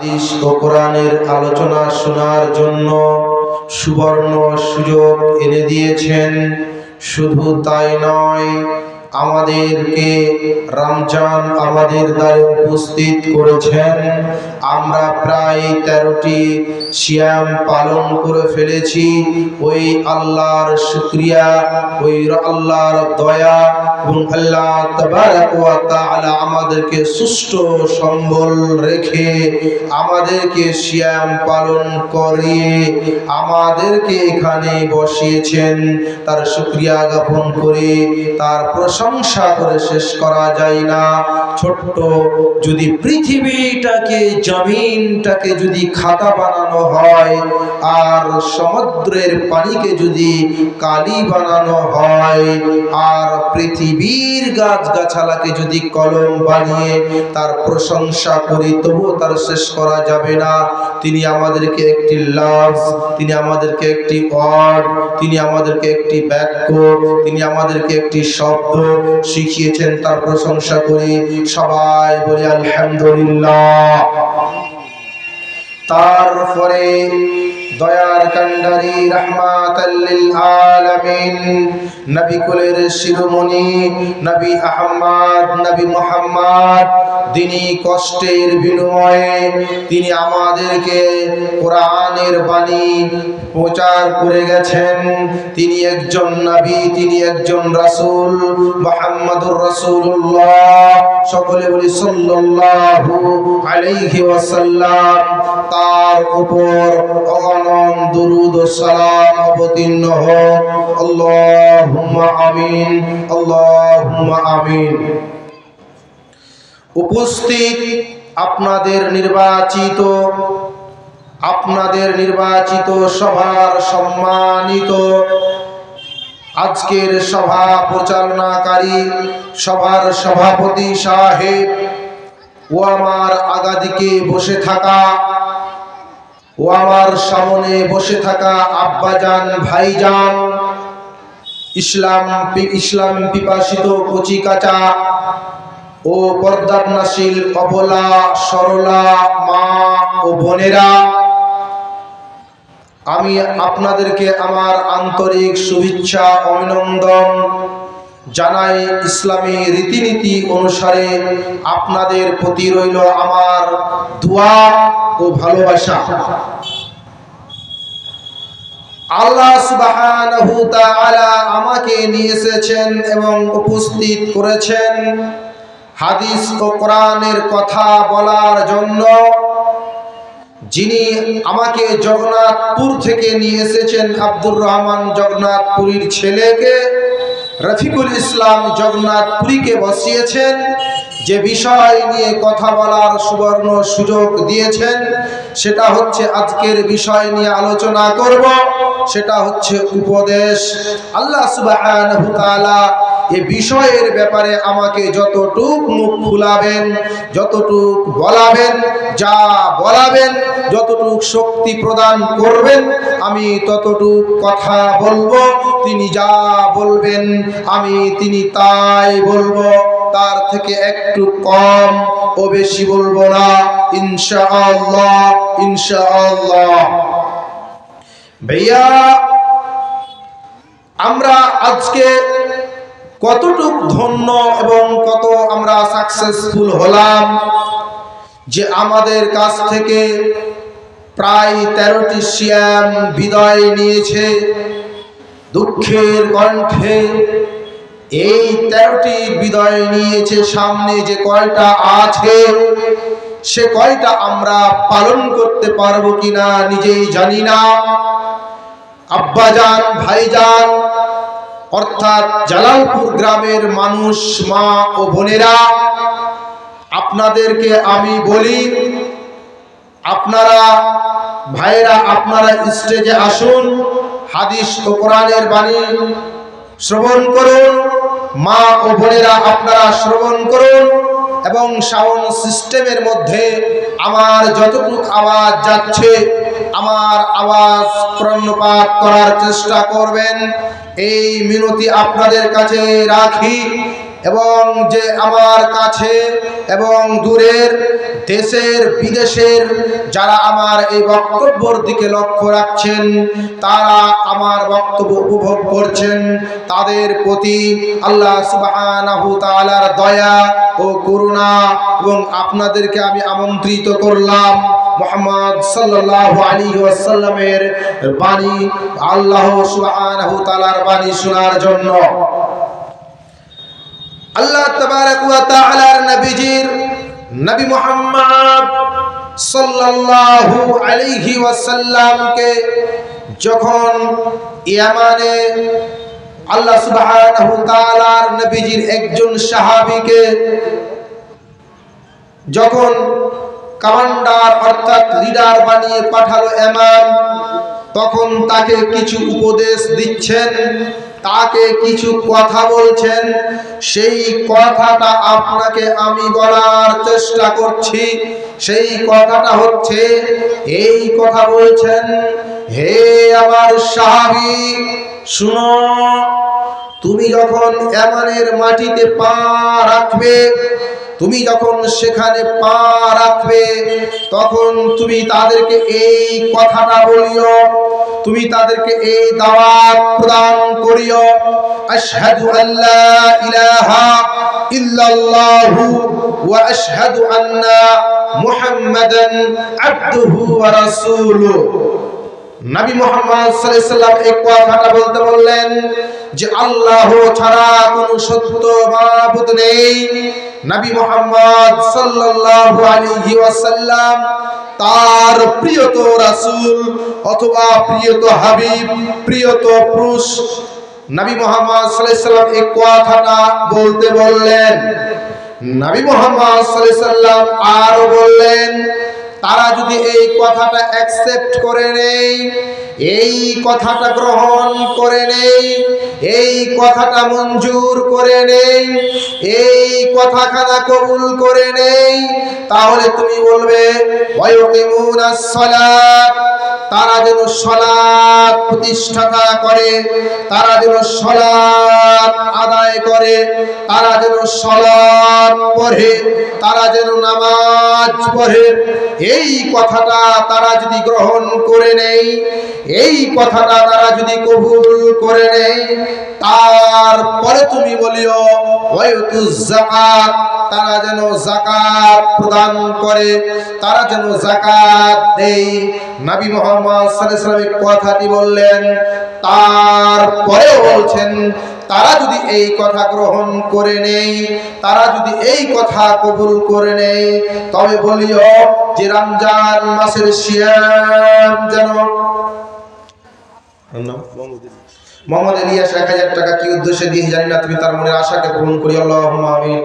হাদিস ও কোরআনের আলোচনা শোনার জন্য সুবর্ণ সুযোগ এনে দিয়েছেন। শুধু তাই নয়, আমাদেরকে রমজান আমাদের দ্বারে উপস্থিত করেছেন। আমরা প্রায় 13টি সিয়াম পালন করে ফেলেছি। ওই আল্লাহর শুকরিয়া, ওই আল্লাহর দয়া এবং আল্লাহ তাবারক ওয়া তাআলা আমাদেরকে সুস্থ সম্বল রেখে আমাদেরকে সিয়াম পালন করিয়ে আমাদেরকে এখানে বসিয়েছেন। তার শুকরিয়া জ্ঞাপন করে, তার প্রশংসা করে শেষ করা যায় না। ছোট্ট যদি পৃথিবীটাকে, জমিনটাকে যদি খাতা বানানো হয়, আর সমুদ্রের পানিকে যদি কালি বানানো হয়, আর পৃথিবীর গাছগাছালাকে যদি কলম বানিয়ে তার প্রশংসা করি, তবুও তার শেষ করা যাবে না। তিনি আমাদেরকে একটি লফজ, তিনি আমাদেরকে একটি ওয়ার্ড, তিনি আমাদেরকে একটি বাক্য, তিনি আমাদেরকে একটি শব্দ শিখিয়েছেন। তার প্রশংসা করি, সবাই বলি আলহামদুলিল্লাহ। তারপরে দয়ার কান্ডারি রাহমাতাল লিল আলামিন নবী কুলের শিরোমণি নবী আহমদ, নবী মুহাম্মদ, তিনি কষ্টের বিনিময়ে তিনি আমাদেরকে কোরআনের বাণী প্রচার করে গেছেন। তিনি একজন নবী, তিনি একজন রাসূল, মুহাম্মদুর রাসূলুল্লাহ। সকলে বলি সাল্লাল্লাহু আলাইহি ওয়াসাল্লাম। তার উপর অগণন দুরূদ ও সালাম অবতীর্ণ হোক। আল্লাহুম্মা আমিন, আল্লাহুম্মা আমিন। উপস্থিত আপনাদের নির্বাচিত সভার সম্মানিত আজকের সভা পরিচালনাকারী সভার সভাপতি সাহেব, ও আমার আগাদিকে বসে থাকা, ও আমার সামনে বসে থাকা আব্বাজান, ভাইজান, ইসলাম পিপাসিত কচিকাচা ও পর্দানশীল অবলা সরলা মা ও বোনেরা, আমি আপনাদেরকে আমার আন্তরিক শুভেচ্ছা অভিনন্দন জানাই। ইসলামী রীতিনীতি অনুসারে আপনাদের প্রতি রইল আমার দোয়া ও ভালোবাসা। আল্লাহ সুবহানাহু ওয়া তাআলা আমাকে নিয়ে এসেছেন এবং উপস্থিত করেছেন হাদিস ও কোরআনের কথা বলার জন্য। যিনি আমাকে জগন্নাথপুর থেকে নিয়ে এসেছেন, আব্দুর রহমান জগন্নাথপুরীর ছেলেকে, রফিকুল ইসলাম জগন্নাথপুরীকে বসিয়েছেন, যে বিষয় নিয়ে কথা বলার সুবর্ণ সুযোগ দিয়েছেন, সেটা হচ্ছে আজকের বিষয় নিয়ে আলোচনা করব। সেটা হচ্ছে উপদেশ। আল্লাহ সুবহানাহু ওয়া তাআলা এই বিষয়ের ব্যাপারে আমাকে যতটুক মুখ খুলাবেন, যতটুক বলাবেন, যা বলাবেন, যতটুক শক্তি প্রদান করবেন, আমি ততটুক কথা বলবো। তিনি যা বলবেন তিনি তাই বলবো। তার থেকে একটু কম ও বেশি বলবো না, ইনশাআল্লাহ, ইনশাআল্লাহ। ভাইয়া, আমরা আজকে কতটুক ধন্য এবং কত আমরা সাকসেসফুল হলাম যে আমাদের কাছ থেকে প্রায় 13টি সিয়াম বিদায় নিয়েছে দুঃখের কণ্ঠে। এই 13টি বিদায় নিয়েছে, সামনে যে কয়টা আছে সে কয়টা আমরা পালন করতে পারবো কিনা নিজেই জানি না। আব্বাজান, ভাইজান, অর্থাৎ জালালপুর গ্রামের মানুষ, মা ও বোনেরা, আপনাদেরকে আমি বলি, আপনারা ভাইরা, আপনারা স্টেজে আসুন, হাদিস ও কোরআনের বাণী শ্রবণ করুন। মা ও বোনেরা, আপনারা শ্রবণ করুন এবং সাউন্ড সিস্টেমের মধ্যে আমার যতটুকু আওয়াজ যাচ্ছে, আমার আওয়াজ কর্ণপাত করার চেষ্টা করবেন। এই মিনতি আপনাদের কাছে রাখি। এবং যে আমার কাছে এবং দূরের দেশের বিদেশের যারা আমার এই বক্তব্যের দিকে লক্ষ্য রাখছেন, তারা আমার বক্তব্য উপভোগ করছেন, তাদের প্রতি আল্লাহ সুবহানাহু তাআলার দয়া ও করুণা। এবং আপনাদেরকে আমি আমন্ত্রিত করলাম মুহাম্মদ সাল্লাল্লাহু আলাইহি ওয়াসাল্লামের বাণী, আল্লাহ সুবহানাহু তাআলার বাণী শোনার জন্য। আল্লাহ তাবারক ওয়া তাআলার নবী মুহাম্মদ সাল্লাল্লাহু আলাইহি ওয়াসাল্লামকে যখন ইয়ামানে আল্লাহ সুবহানাহু তাআলার নবীজির একজন সাহাবীকে যখন কমান্ডার অর্থাৎ লিডার বানিয়ে পাঠালো ইমাম, তখন তাকে কিছু উপদেশ দিচ্ছেন, তাকে কিছু কথা বলছেন। সেই কথাটা আপনাকে আমি বলার চেষ্টা করছি। সেই কথাটা হচ্ছে, এই কথা বলছেন, হে আমার সাহাবী শুনো, তুমি যখন ইয়ামানের মাটিতে পা রাখবে, তুমি যখন সেখানে পা রাখবে, তখন তুমি তাদেরকে এই কথাটা বলিও, তুমি তাদেরকে এই দাওয়াত প্রদান করিও, আশহাদু আল্লা ইলাহা ইল্লাল্লাহু ওয়া আশহাদু আন্না মুহাম্মাদান আবদুহু ওয়া রাসূলুহু। নবী মুহাম্মদ সাল্লাল্লাহু আলাইহি ওয়াসাল্লাম এই কথাটা বলতে বললেন যে আল্লাহ ছাড়া কোনো সত্য মাবুদ নেই। নবী মুহাম্মদ সাল্লাল্লাহু আলাইহি ওয়াসাল্লাম তার প্রিয়ত রাসূল অথবা প্রিয়ত হাবিব, প্রিয়ত পুরুষ। নবী মুহাম্মদ সাল্লাল্লাহু আলাইহি ওয়াসাল্লাম এই কথাটা বলতে বললেন। নবী মুহাম্মদ সাল্লাল্লাহু আলাইহি ওয়াসাল্লাম আরো বললেন, তারা যদি এই কথাটা অ্যাকসেপ্ট করে নেয়, এই কথাটা গ্রহণ করে নেয়, এই কথাটা মঞ্জুর করে নেয়, এই কথাখানা কবুল করে নেয়, তাহলে তুমি বলবে ওয়ায়ুকিমুনাস সালাত, তারা যেন সালাত প্রতিষ্ঠাতা করে, তারা যেন সালাত আদায় করে, তারা যেন সালাত পড়ে, তারা যেন নামাজ পড়ে। এই কথাটা তারা যদি গ্রহণ করে নেয়, এই কথাটা তারা যদি কবুল করে নেয়, তারপরে তুমি বলিও ওয়ায়ুতুজ যাকাত, তারা যেন যাকাত প্রদান করে, তারা যেন যাকাত দেয়। নবী মুহাম্মদ সাল্লাল্লাহু আলাইহি ওয়াসাল্লাম কথাটি বললেন, তারপরেও বলছেন, তারা যদি এই কথা গ্রহণ করে নেয়, তারা যদি এই কথা কবুল করে নেয়, তবে বলিও যে রমজান মাসের সিয়াম যেন মোহাম্মদ ইলিয়াস 1000 টাকা কি উদ্দেশ্যে দিয়ে জানি না, তুমি তার মনের আশাকে পূরণ করি, আল্লাহুম্মা আমিন।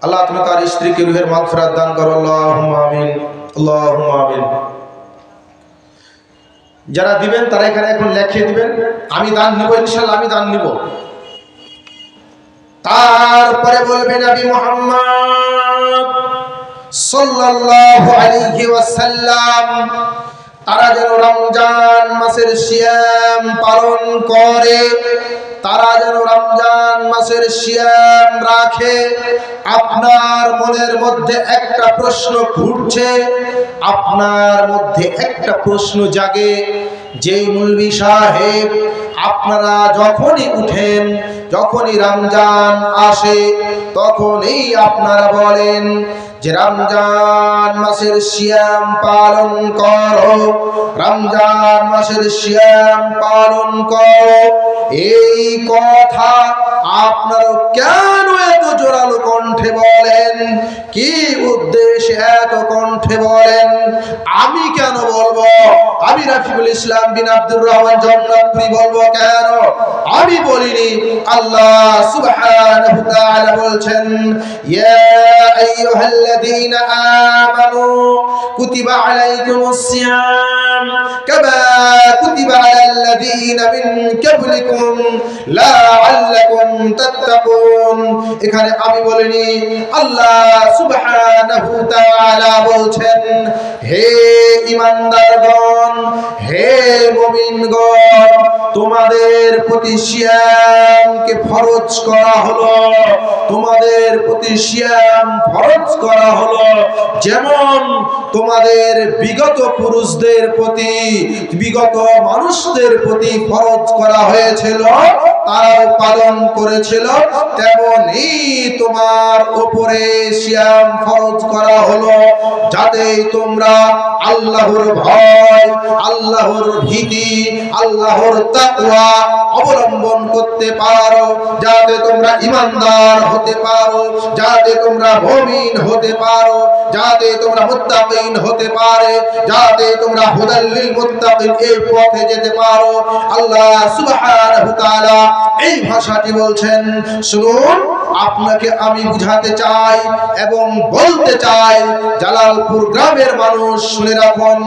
আল্লাহ তুমি তার স্ত্রীকে রূহের মাগফিরাত দান করো, আল্লাহুম্মা আমিন, আল্লাহুম্মা আমিন। যারা দিবেন তারা এখানে এখন লিখে দিবেন, আমি দান নিব, ইনশাআল্লাহ আমি দান নিব। তারপরে বলবে নবী মুহাম্মদ সাল্লাল্লাহু আলাইহি ওয়াসাল্লাম, তারা যেন রমজান মাসের সিয়াম পালন করে, তারা যেন রমজান মাসের সিয়াম রাখে। আপনার মনের মধ্যে একটা প্রশ্ন ঘুরছে, আপনার মধ্যে একটা প্রশ্ন জাগে, যেই মৌলভী সাহেব আপনারা যখনই উঠেন, যখনই রমজান আসে, তখনই আপনারা বলেন যে রমজান মাসের সিয়াম পালন করো, রমজান মাসের সিয়াম পালন করো। এই কথা আপনারা কেন এত জোরালো কণ্ঠে বলেন? কি উদ্দেশ্যে এত কণ্ঠে বলেন? আমি কেন বলবো? আমি রাফিকুল ইসলাম বিন আব্দুর রহমান জন্নাতপুরি বলবো কেন? আমি বলিনি, আল্লাহ সুবহানাহু ওয়া তাআলা বলছেন, ইয়া আইয়ুহাল্লাযীনা আমানু কুতিবা আলাইকুমুস সিয়াম কামা কুতিবা আলাল্লাযীনা মিন ক্বাবলিকুম লাআল্লাকুম তাত্তাকুন। এখানে আমি বলিনি, আল্লাহ সুবহানাহু ওয়া তাআলা বলছেন, হে ঈমানদারগণ, হে মুমিনগণ, তোমাদের প্রতি সিয়ামকে ফরজ করা হলো, তোমাদের প্রতি সিয়াম ফরজ করা হলো যেমন তোমাদের বিগত পুরুষদের প্রতি, বিগত মানুষদের প্রতি ফরজ করা হয়েছিল, তারাও পালন করেছিল, তেমনি তোমার উপরে সিয়াম ফরজ করা হলো যাতে তোমরা আল্লাহর ভয়, আল্লাহর ভীতি, আল্লাহর তাকওয়া অবলম্বন করতে পারো, যাতে তোমরা ঈমানদার হতে পারো, যাতে তোমরা মুমিন হতে পারো, যাতে তোমরা মুত্তাকিন হতে পারে, যাতে তোমরা হুদাল লিল মুত্তাকিন এই পথে যেতে পারো। আল্লাহ সুবহানাহু তাআলা এই ভাষাটি বলছেন। শুনুন, আপনাকে আমি বুঝাতে চাই এবং বলতে চাই, জালালপুর গ্রামের মানুষ শুনে রাখুন,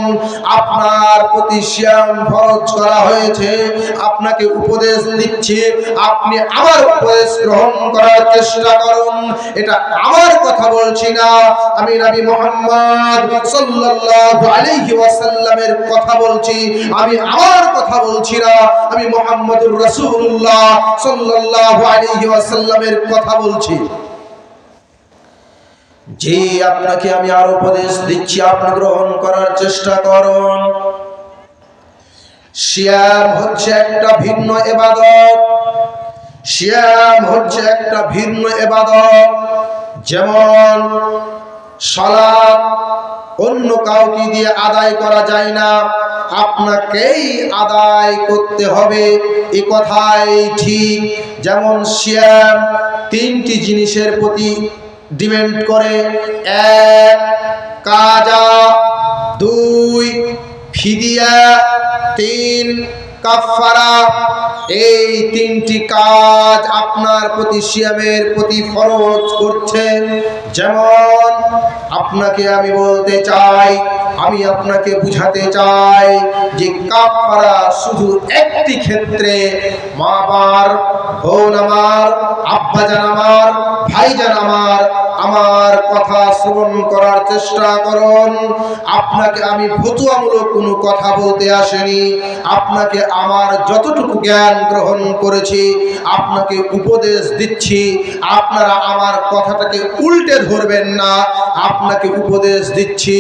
আপনার প্রতি সিয়াম ফরজ করা হয়েছে। আপনাকে উপদেশ দিচ্ছি, আপনি আমার উপদেশ গ্রহণ করার চেষ্টা করুন। এটা আমার কথা বলছি না, আমি নবী মুহাম্মদ সাল্লাল্লাহু আলাইহি ওয়াসাল্লামের কথা বলছি। আমি আমার কথা বলছি না, আমি মুহাম্মদুর রাসূলুল্লাহ সাল্লাল্লাহু আলাইহি ওয়াসাল্লামের কথা বলছি। যে আপনাকে আমি আর উপদেশ দিচ্ছি, আপনি গ্রহণ করার চেষ্টা করুন। সিয়াম হচ্ছে একটা ভিন্ন ইবাদত, সিয়াম হচ্ছে একটা ভিন্ন ইবাদত। যেমন সালাত অন্য কাউকে দিয়ে আদায় করা যায় না, আপনাকেই আদায় করতে হবে, এই কথাই ঠিক। যেমন সিয়াম তিনটি জিনিসের প্রতি ডিপেন্ড করে: এক কাজা, দুই ফিদিয়া, তিন কাফারা। এই তিনটি কাজ আপনার প্রতি সিয়ামের প্রতি ফরজ করছে। যেমন আপনাকে আমি বলতে চাই, আমি আপনাকে বুঝাতে চাই যে কাফারা শুধু একটি ক্ষেত্রে, মা আমার, বোন আমার, আব্বাজান আমার, ভাইজান আমার, আমার কথা শ্রবণ করার চেষ্টা করুন। আপনাকে আমি ফতুয়ামূলক কোনো কথা বলতে আসেনি, আপনাকে আমার যতটুকু জ্ঞান গ্রহণ করেছি আপনাকে উপদেশ দিচ্ছি। আপনারা আমার কথাটাকে উল্টে ধরবেন না, আপনাকে উপদেশ দিচ্ছি,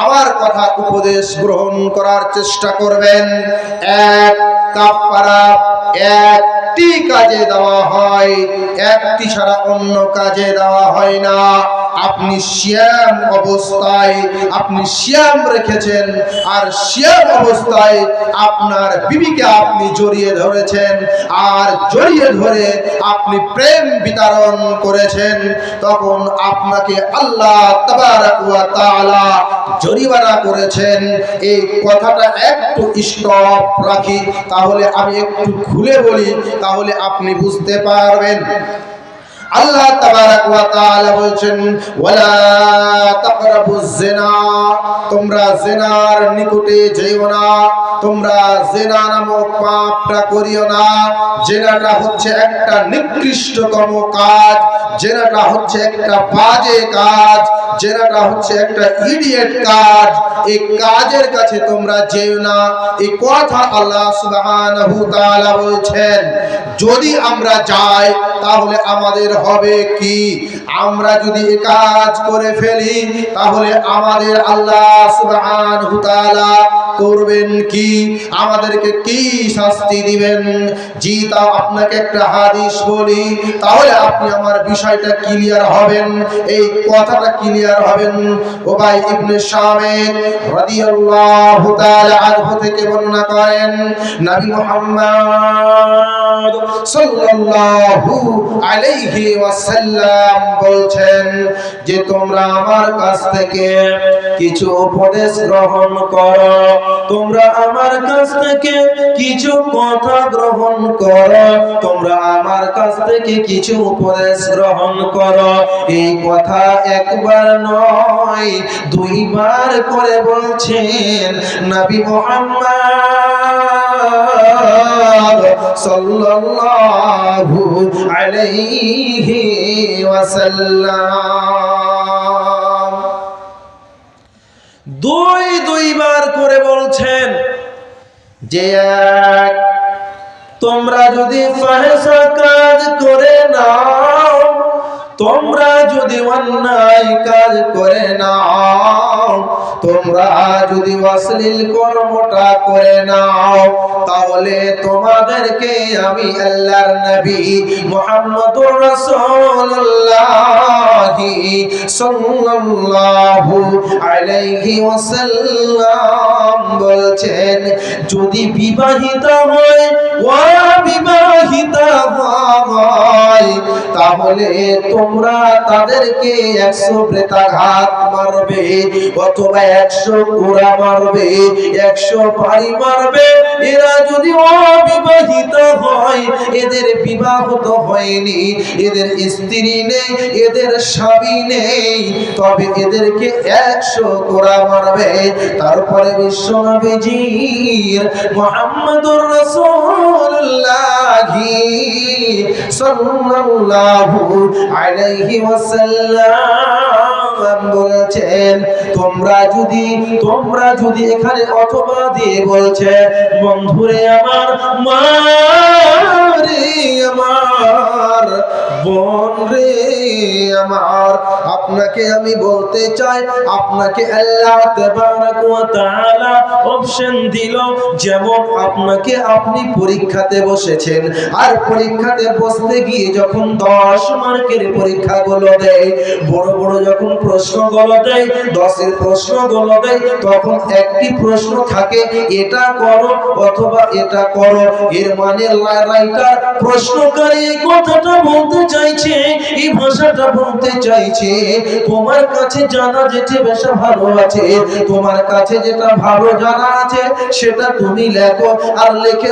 আমার কথা উপদেশ গ্রহণ করার চেষ্টা করবেন। এক কাফারা একটি কাজে দেওয়া হয়, একটি ছাড়া অন্য কাজে দেওয়া হয় না। আপনি সিয়াম অবস্থায় আপনি সিয়াম রেখেছেন, আর সিয়াম অবস্থায় আপনার বিবিকে আপনি জড়িয়ে ধরেছেন, আর জড়িয়ে ধরে আপনি প্রেম বিতরণ করেছেন, তখন আপনাকে আল্লাহ তাবারক ওয়া তাআলা জরিমানা করেছেন। এই কথাটা একটু স্টপ রাখি, তাহলে আমি একটু খুলে বলি, তাহলে আপনি বুঝতে পারবেন। আল্লাহ তাবারক ওয়া তাআলা বলেন, ওয়ালা তাকরাবুজ জিনা, তোমরা জিনার নিকটে যেও না, তোমরা জিনা নামক পাপটা করিও না। জিনাটা হচ্ছে একটা নিকৃষ্টতম কাজ, জিনাটা হচ্ছে একটা বাজে কাজ, জিনাটা হচ্ছে একটা ইডিয়েট কাজ। এই কাজের কাছে তোমরা যেও না, এই কথা আল্লাহ সুবহানাহু তাআলা বলছেন। যদি আমরা যাই তাহলে আমাদের হবে কি? আমরা যদি এই কাজ করে ফেলি তাহলে আমাদের আল্লাহ সুবহানাহু তাআলা করবেন কি? আমাদেরকে কি শাস্তি দিবেন? জি, তা আপনাকে একটা হাদিস বলি, তাহলে আপনি আমার বিষয়টা ক্লিয়ার হবেন, এই কথাটা ক্লিয়ার হবেন। উবাই ইবনে শামির রাদিয়াল্লাহু তাআলা আনহু থেকে বর্ণনা করেন, নবী মুহাম্মদ সাল্লাল্লাহু আলাইহি ওয়াসাল্লাম বলছেন যে তোমরা আমার কাছ থেকে কিছু উপদেশ গ্রহণ করো, তোমরা আমার কাছ থেকে কিছু কথা গ্রহণ করো, তোমরা আমার কাছ থেকে কিছু উপদেশ গ্রহণ করো। এই কথা একবার নয়, দুইবার করে বলছেন নবী মুহাম্মদ সাল্লাল্লাহু আলাইহি ওয়াসাল্লাম। দুইবার করে বলছেন যে এক তোমরা যদি ফাহিশা কাজ করে নাও, তোমরা যদি অন্যায় কাজ করে নাও, তোমরা যদি অশ্লীল কর্মটা করে নাও, তাহলে তোমাদেরকে আমি আল্লাহর নবী মুহাম্মদুর রাসূলুল্লাহ সাল্লাল্লাহু আলাইহি ওয়াসাল্লাম বলছেন, যদি বিবাহিতা হয় অবিবাহিতা হয়, তাহলে তোমরা তাদেরকে 100 প্রেতাঘাত মারবে, অথবা 100 কোড়া মারবে, 100 বাড়ি মারবে। এরা যদি অবিবাহিত হয়, এদের বিবাহ তো হয়নি, এদের স্ত্রী নেই, এদের স্বামী নেই, তবে এদেরকে 100 কোড়া মারবে। তারপরে বিশ্বনবীজির মুহাম্মদুর রাসূলুল্লাহ সাল্লাল্লাহু আলাইহি ওয়াসাল্লাম বলেছেন, তোমরা যদি এখানে অথবা দিয়ে বলছে, বন্ধুরে আমার, মা রে আমার, বোন রে আমার, আপনাকে আমি বলতে চাই, আপনাকে আল্লাহ তাবারক ওয়া তাআলা অপশন দিল, যেমন আপনাকে আপনি পরীক্ষাতে বসেছেন, আর পরীক্ষাতে বসতে গিয়ে যখন 10 মার্কের পরীক্ষাগুলো দেয়, বড় বড় যখন প্রশ্নগুলো দেয়, 10-এর প্রশ্নগুলো দেয়, তখন একটি প্রশ্ন থাকে, এটা করো অথবা এটা করো। এর মানে রাইটার, প্রশ্নকারী এই কথাটা বলতে চাইছে, এই ভাষাটা বলতে চাইছে, তোমার কাছে জানা যেটা বেশি ভালো আছে, তোমার কাছে যেটা ভালো জানা আছে সেটা তুমি লেখো, আর লিখে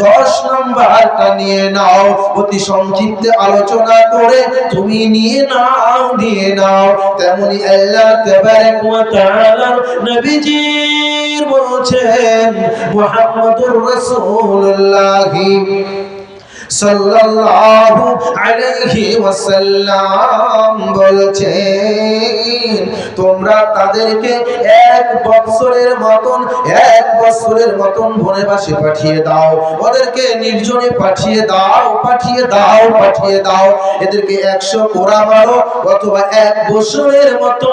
10 নাম্বারটা নিয়ে নাও। অতি সংক্ষিপ্ত আলোচনা করে তুমি নিয়ে নাও। তেমনি আল্লাহ তাবারক ওয়া তাআলা নবীজির বলছেন, মুহাম্মদুর রাসূলুল্লাহ সাল্লাল্লাহু আলাইহি ওয়াসাল্লাম বলছেন, তোমরা তাদেরকে 1 বছরের মতন বনবাসে পাঠিয়ে দাও, ওদেরকে নির্জনে পাঠিয়ে দাও, এদেরকে 100 কোড়া মারো, অথবা 1 বছরের মতো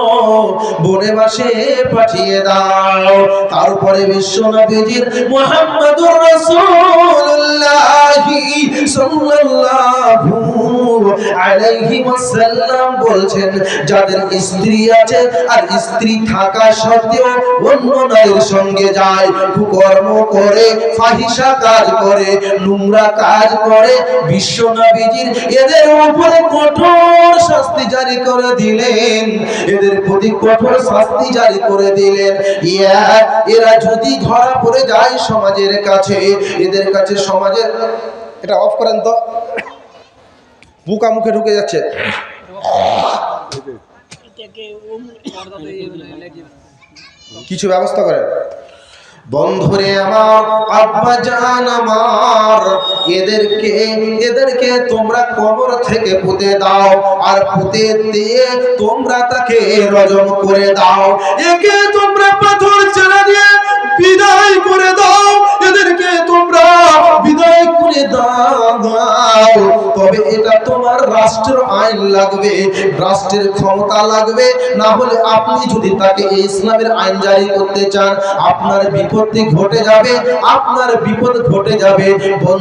বনবাসে পাঠিয়ে দাও। তারপরে বিশ্বনবীজির মুহাম্মদুর রাসূলুল্লাহ সাল্লাল্লাহু আলাইহি ওয়াসাল্লাম বলছেন, যাদের স্ত্রী আছে আর স্ত্রী থাকা সত্ত্বেও অন্য নারীর সঙ্গে যায়, কুকর্ম করে, ফাহিশা কাজ করে, নোংরা কাজ করে, বিশ্বনবীজির এদের উপরে কঠোর শাস্তি জারি করে দিলেন, এদের প্রতি কঠোর শাস্তি জারি করে দিলেন। এরা যদি ধরা পড়ে যায় সমাজের কাছে, এদের কাছে সমাজের, এটা অফ করেন তো, বুকা মুখে ঢুকে যাচ্ছে, কিছু ব্যবস্থা করেন। বন্ধুরে আমার, আব্বা জান আমার, এদেরকে তোমরা কবর থেকে পুঁতে দাও, আর পুঁতে দিয়ে তোমরা তাকে রজম করে দাও, একে তোমরা পাথর চালা দিয়ে বিদায় করে দাও, এদেরকে তোমরা বিদায় করে দাও। তবে এটা তোমার রাষ্ট্রের আইন লাগবে, রাষ্ট্রের ক্ষমতা লাগবে, না হলে আপনি যদি তাকে ইসলামের আইন জারি করতে চান, আপনার বিপদ ঘটে যাবে।